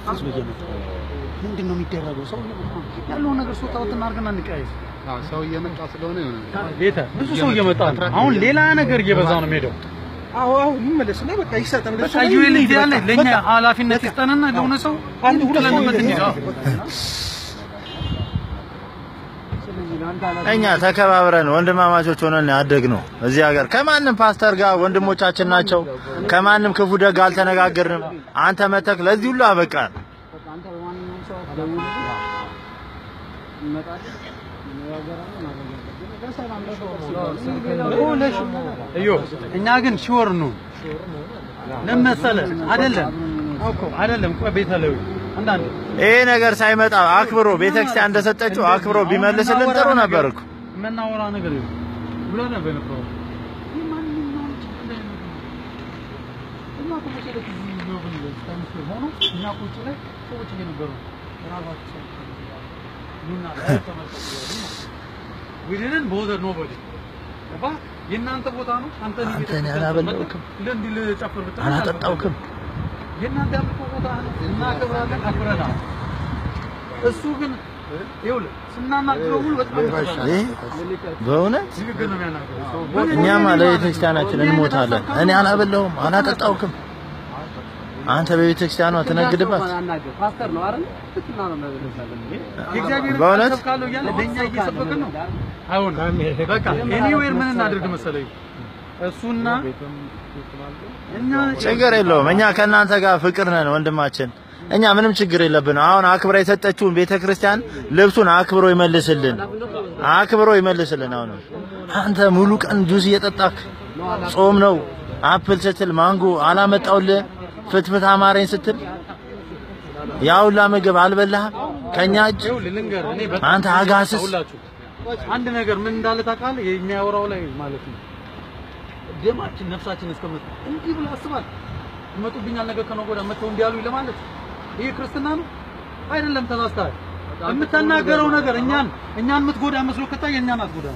ህዝብ እየመጣ ምንድነው የሚደረገው ሰው ያለው ነገር ሰው ታውትና አርገና እንቀያይ ሰው እየመጣ ስለሆነ ይሆናል ቤተ ብዙ ሰው እየመጣ ነው አሁን ሌላ ነገር እየበዛ ነው የሚሄደው አዎ ይመለስና በቃ ይሰጠን በቃ ይሁን ይላል ለኛ ኃላፊነት ይስጠንና ለሆነ ሰው አንድ ሁለት ነው እኛ ተከባብረን ወንድማማቾች ሆነን ያደግነው እዚህ ሀገር ከማንም ፓስተር ጋር ወንድሞቻችን ናቸው ከማንም ክፉ ደግ አልተነጋገርንም አንተ መተክ ለዚህ ሁሉ አበቃን አንተ በማንኛውም ሰው እዮ እኛ ግን ሹር ነው ለምሳሌ አይደለም ቆይ ቤተለው አንዳንድ ይሄ ነገር ሳይመጣ አክብሮ ቤተክርስቲያን እንደሰጠችው አክብሮ ቢመልስልን ጥሩ ነበር እኮ መናወራ ነገር ብሎ ነበር ነው we didn't bother nobody አባ የናንተ ቦታ ነው አንተ አንተን ያላበለውክም ለንዲል ጨፍር ብታ አላጠጣውክም የናንተ ቦታ ነው እና ከብራለን አክብረና እሱ ግን ይውል ስናናግረው ሁሉ በጣም በእውነት እኛማ ለቤተክርስቲያናችን እንሞታለን እኔ አላበለውም አላጠጣውክም አንተ በቤተክርስቲያኗ ተነግድባት ፓስተር ነው አይደል ትክክልና ነው እግዚአብሔር በእውነት ካለው ያለ ለኛ እየሰበከ ነው አሁን በቃ ኤኒዌር ምን እናድርግ መሰለኝ እሱና እኛ ችግር የለውም እኛ ከናንተ ጋር ፍቅር ነን ወንድማችን እኛ ምንም ችግር የለብንም አሁን አክብራ የሰጠችውን ቤተክርስቲያን ልብሱን አክብሮ ይመልስልን አሁን አንተ ሙሉ ቀን ጁስ እየጠጣክ ጾም ነው አፕል ስትል ማንጎ አላመጣውልህ ፍትፍት አማረኝ ስትል ያውላ ምግብ አልበላህ ከኛ እጅ አንተ አጋስስ አንድ ነገር ምን እንዳለ ታውቃለህ የሚያወራው ላይ ማለት ነው ደማችን ነፍሳችን እስከመጣ እንዲህ ብለ አስባል መጡብኛል ነገር ከነጎዳ መተው እንዲያሉ ለማለት ይሄ ክርስትና ነው አይደለም ተላስታል የምትናገረው ነገር እኛን የምትጎዳ መስሎ ከታየ እኛን አትጎዳ